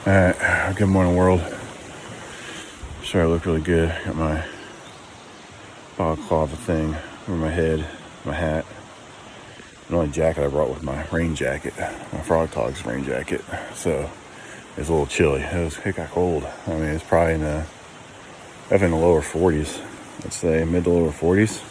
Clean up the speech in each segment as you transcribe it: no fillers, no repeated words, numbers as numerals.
Alright, good morning world. Sure, I look really good. Got my balaclava thing over my head, my hat. The only jacket I brought was my rain jacket, my Frog Talks rain jacket. So it's a little chilly. It got cold. I mean, it's probably definitely in the lower 40s. I'd say mid to lower 40s.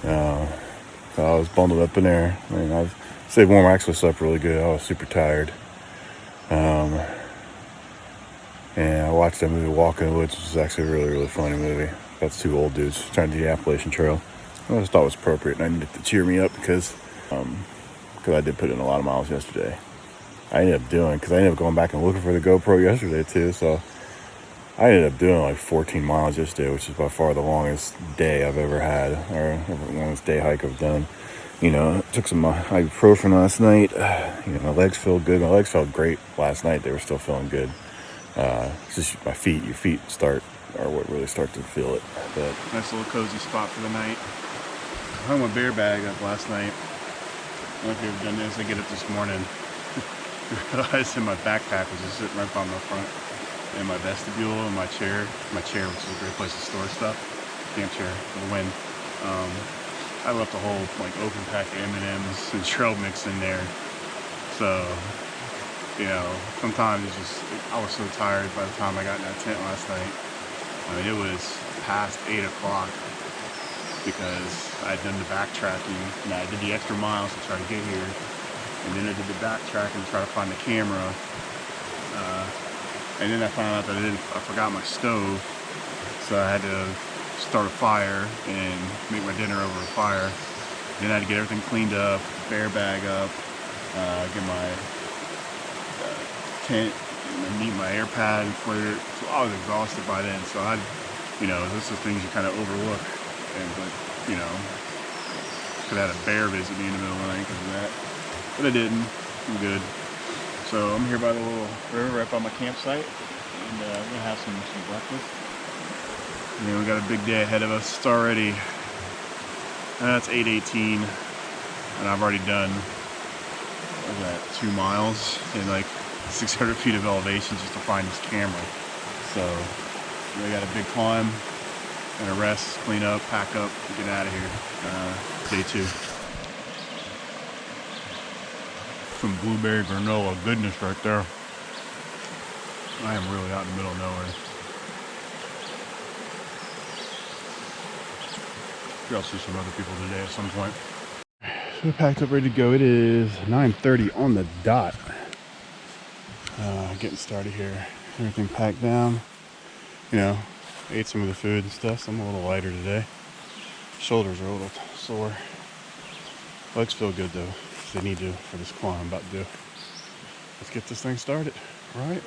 So I was bundled up in there. I mean, I stayed warm. I actually slept really good. I was super tired. And I watched that movie Walk in the Woods, which is actually a really, really funny movie. That's two old dudes trying to do the Appalachian Trail. I just thought it was appropriate, and I needed to cheer me up because I did put in a lot of miles yesterday. I ended up going back and looking for the GoPro yesterday too, so I ended up doing like 14 miles yesterday, which is by far the longest day I've ever had, or the longest day hike I've done. You know, took some ibuprofen last night. You know, my legs feel good. My legs felt great last night. They were still feeling good. It's just your feet are what really start to feel it. But nice little cozy spot for the night. I hung my bear bag up last night. I don't know if you've ever done this. I get up this morning, realized that my backpack was just sitting right by my front, in my vestibule, in my chair, which is a great place to store stuff, camp chair for the wind. I left a whole like open pack of M&Ms and trail mix in there. So, you know, sometimes I was so tired by the time I got in that tent last night. I mean, it was past 8 o'clock because I had done the backtracking, and I did the extra miles to try to get here, and then I did the backtracking to try to find the camera, and then I found out that I forgot my stove, so I had to start a fire and make my dinner over a fire. Then I had to get everything cleaned up, bear bag up, get my tent, and meet my air pad and flare. So I was exhausted by then, so this is things you kind of overlook. But you know, could have had a bear visit me in the middle of the night because of that, but I didn't. I'm good. So I'm here by the little river right by my campsite, and we're gonna have some breakfast. And then we got a big day ahead of us. It's already it's 8:18, and I've already done 2 miles in like 600 feet of elevation just to find this camera. So we got a big climb and a rest, clean up, pack up, and get out of here. Day 2. Some blueberry granola goodness right there. I am really out in the middle of nowhere. Maybe I'll see some other people today at some point. So packed up, ready to go. It is 9:30 on the dot. Getting started here. Everything packed down. You know, ate some of the food and stuff, so I'm a little lighter today. Shoulders are a little sore. Legs feel good though. They need to for this climb I'm about to do. Let's get this thing started. All right.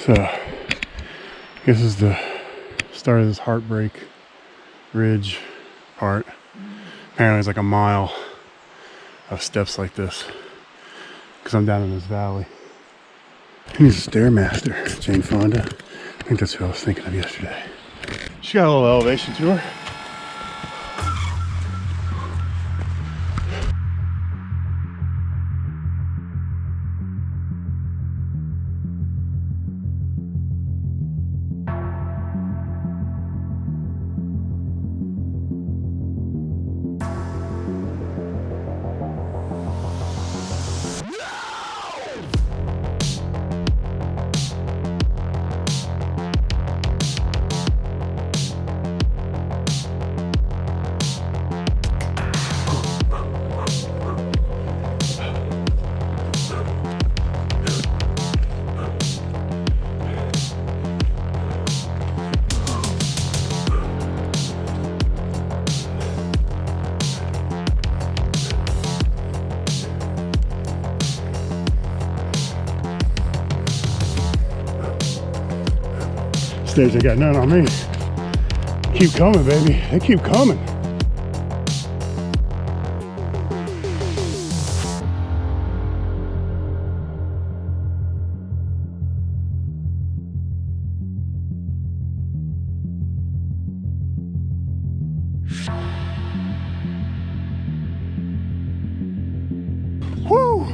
So, this is the start of this Heartbreak Ridge part. Apparently there's like a mile of steps like this because I'm down in this valley. And he's a Stairmaster, Jane Fonda. I think that's who I was thinking of yesterday. She got a little elevation to her. Stairs ain't got none on me. Keep coming, baby. They keep coming. Woo!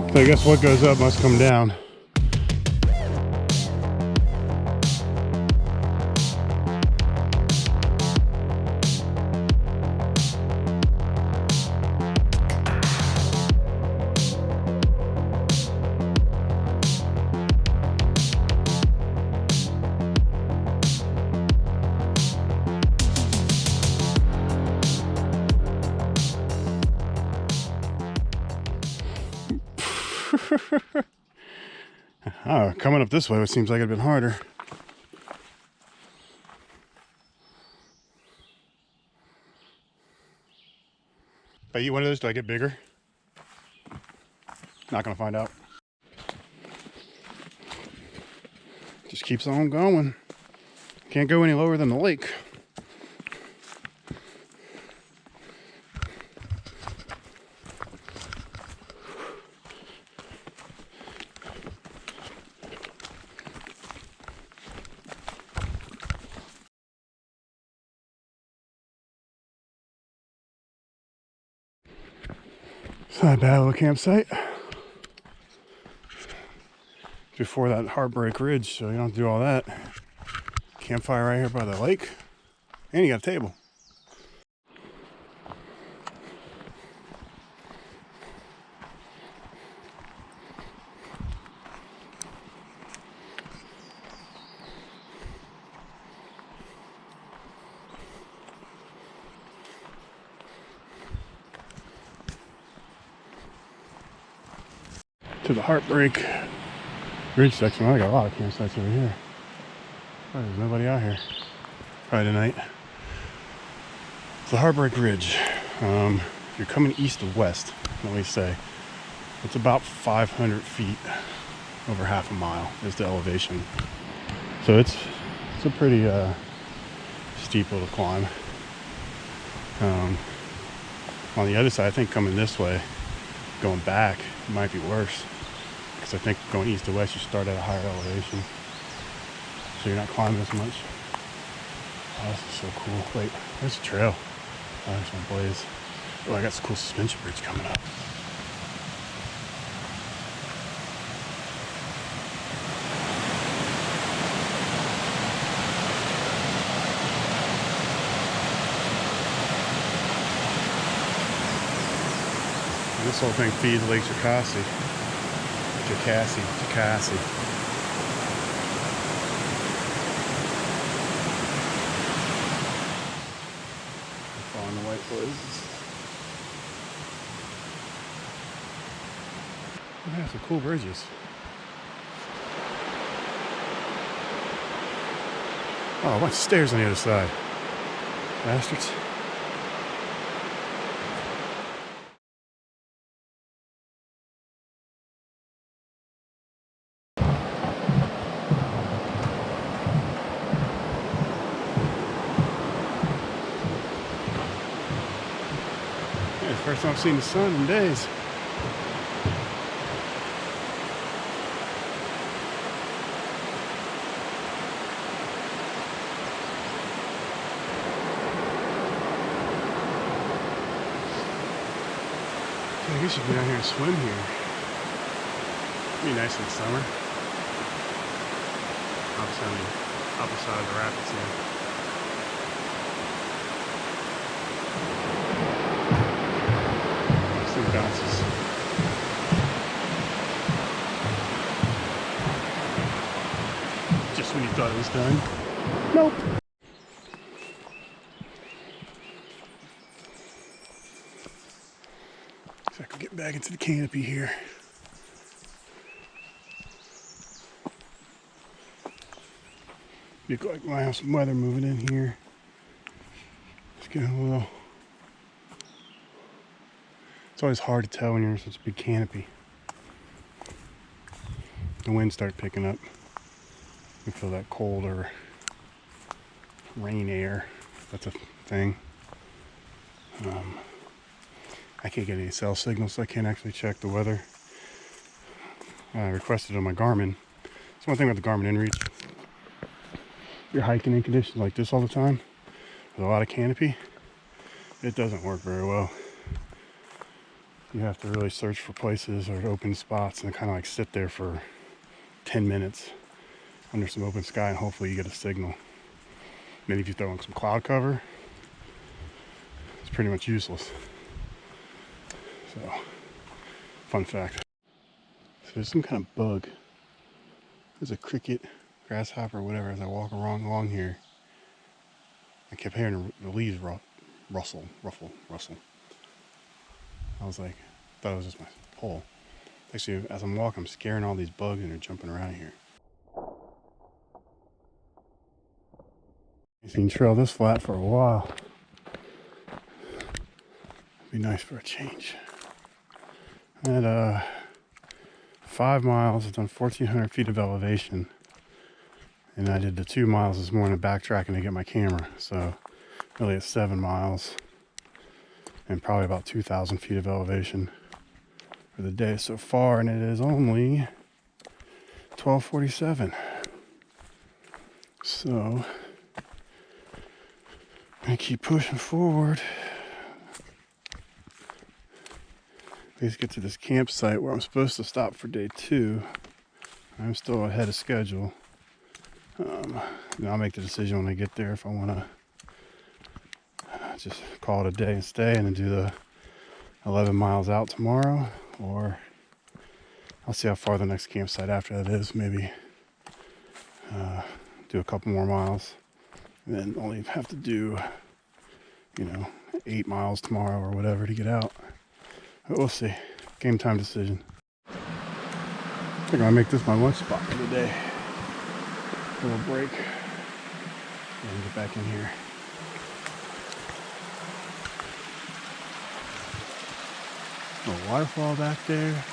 So I guess what goes up must come down. Oh, coming up this way, it seems like it'd been harder. If I eat one of those, do I get bigger? Not gonna find out. Just keeps on going. Can't go any lower than the lake. It's not a bad little campsite. Before that Heartbreak Ridge, so you don't have to do all that. Campfire right here by the lake, and you got a table. To the Heartbreak Ridge section. Well, I got a lot of campsites over here. Oh, there's nobody out here. Friday night. It's the Heartbreak Ridge. If you're coming east to west, let me say, it's about 500 feet, over half a mile is the elevation. So it's a pretty steep little climb. On the other side, I think coming this way, going back, it might be worse. Because I think going east to west, you start at a higher elevation. So you're not climbing as much. Oh, this is so cool. Wait, there's a trail. Oh, there's my blaze. Oh, I got some cool suspension bridge coming up. And this whole thing feeds Lake Jocassee. Jocassee. Following the white blazes. Yeah, some cool bridges. Oh, a bunch of stairs on the other side. Bastards. First time I've seen the sun in days. I guess you can go down here and swim here. It'd be nice in the summer. Obviously on the opposite side of the rapids here. Some bounces. Just when you thought it was done. Nope. So I can get back into the canopy here. Look like I have some weather moving in here. It's getting a little. It's always hard to tell when you're in such a big canopy. The wind started picking up. You feel that cold or rain air. That's a thing. I can't get any cell signals, so I can't actually check the weather. I requested on my Garmin. That's one thing about the Garmin InReach. You're hiking in conditions like this all the time with a lot of canopy, it doesn't work very well. You have to really search for places or open spots and kind of like sit there for 10 minutes under some open sky and hopefully you get a signal. Maybe if you throw in some cloud cover, it's pretty much useless. So, fun fact. So there's some kind of bug. There's a cricket, grasshopper, whatever, as I walk along here. I kept hearing the leaves ruffle. I was like, thought it was just my pole. Actually, as I'm walking, I'm scaring all these bugs and they're jumping around here. I've seen trail this flat for a while. It'd be nice for a change. At 5 miles, I've done 1,400 feet of elevation. And I did the 2 miles this morning backtracking to get my camera. So really it's 7 miles and probably about 2,000 feet of elevation for the day so far. And it is only 12:47. So I keep pushing forward. Let's get to this campsite where I'm supposed to stop for day 2. I'm still ahead of schedule. I'll make the decision when I get there if I want to just call it a day and stay and then do the 11 miles out tomorrow, or I'll see how far the next campsite after that is. Maybe do a couple more miles and then only have to do 8 miles tomorrow or whatever to get out. But we'll see. Game time decision. I think I'll make this my lunch spot for the day. A little break and get back in here. A waterfall back there.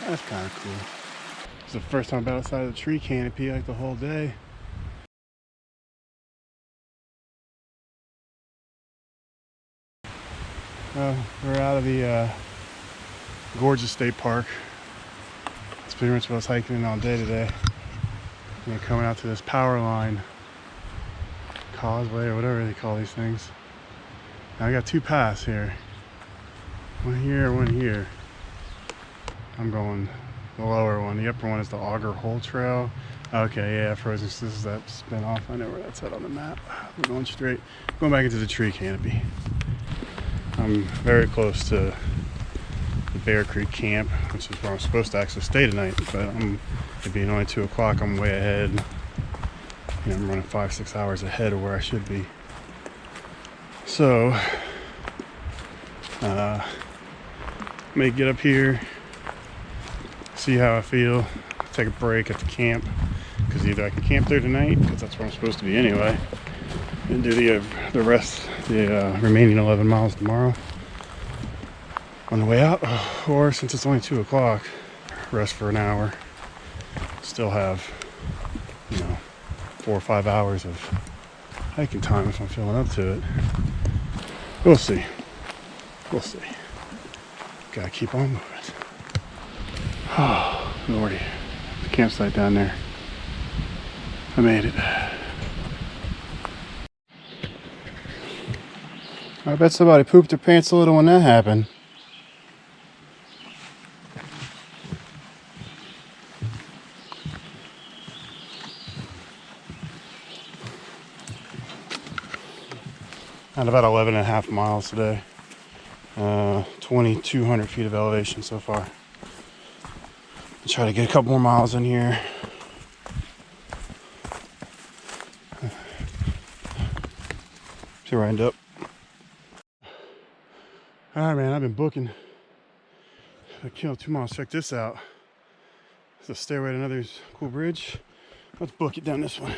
That's kind of cool. It's the first time I've been outside of the tree canopy like the whole day. We're out of the gorgeous state park. That's pretty much what I was hiking in all day today. And coming out to this power line causeway or whatever they call these things. Now I got 2 paths here. One here, one here. I'm going the lower one. The upper one is the Auger Hole Trail. Okay, yeah, Frozen. This is that spin off. I know where that's at on the map. We're going straight. Going back into the tree canopy. I'm very close to the Bear Creek camp, which is where I'm supposed to actually stay tonight, but it being only 2 o'clock, I'm way ahead. I'm running 5-6 hours ahead of where I should be. So may get up here, see how I feel, take a break at the camp, because either I can camp there tonight, because that's where I'm supposed to be anyway, and do the remaining 11 miles tomorrow on the way out, or since it's only 2 o'clock, rest for an hour, still have 4 or 5 hours of hiking time if I'm feeling up to it. We'll see. We'll see. Gotta keep on moving. Oh, lordy. The campsite down there. I made it. I bet somebody pooped their pants a little when that happened. At about 11.5 miles today. 2,200 feet of elevation so far. I'll try to get a couple more miles in here. See where I end up. Alright, man, I've been booking. I killed 2 miles. Check this out. It's a stairway to another cool bridge. Let's book it down this one.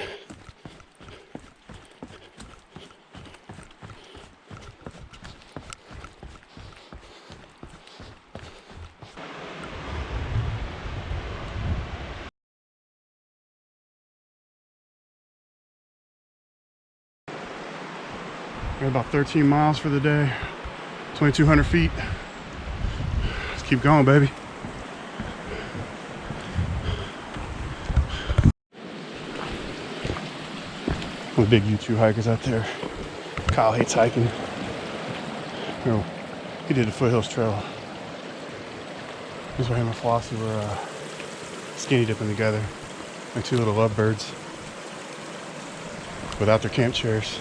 We're about 13 miles for the day. 2,200 feet. Let's keep going, baby. The big U2 hikers out there. Kyle hates hiking. You know, he did the Foothills Trail. This is where him and Flossie were skinny dipping together, like two little lovebirds, without their camp chairs.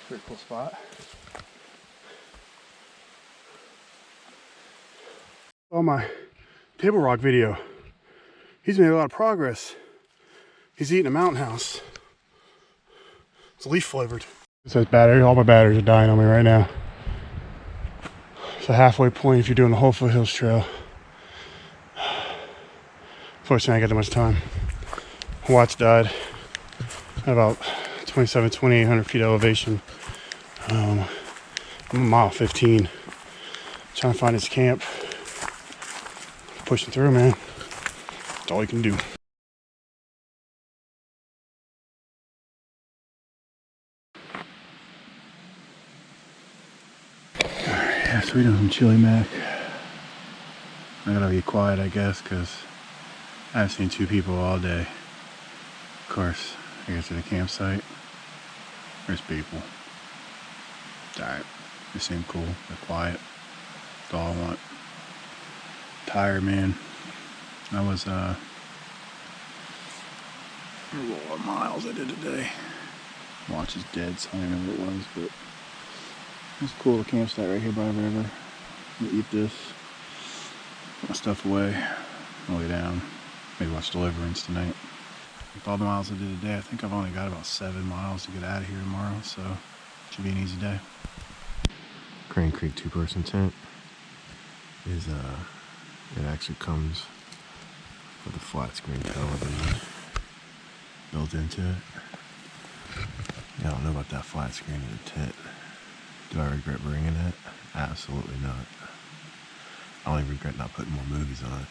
Pretty cool spot. Oh, my Table Rock video. He's made a lot of progress. He's eating a mountain house. It's leaf flavored. It says battery. All my batteries are dying on me right now. It's a halfway point if you're doing the whole Foothills Trail. Unfortunately, I ain't got that much time. Watch died at about 2,800 feet elevation. I'm a mile 15. Trying to find his camp. Pushing through, man. That's all you can do. Alright, yeah, so we're doing some chili mac. I gotta be quiet, I guess, because I haven't seen 2 people all day. Of course, I get to the campsite. There's people. It's alright. They seem cool. They're quiet. That's all I want. Tired, man. I was a lot of miles I did today. Watch is dead, so I don't know what it was, but it's cool. The campsite right here by the river. I'm gonna eat this, put my stuff away, lay down, maybe watch Deliverance tonight. With all the miles I did today, I think I've only got about 7 miles to get out of here tomorrow, so it should be an easy day. Crane Creek 2-person tent is it actually comes with a flat screen television built into it. Yeah, I don't know about that flat screen in the tent. Do I regret bringing it? Absolutely not. I only regret not putting more movies on it.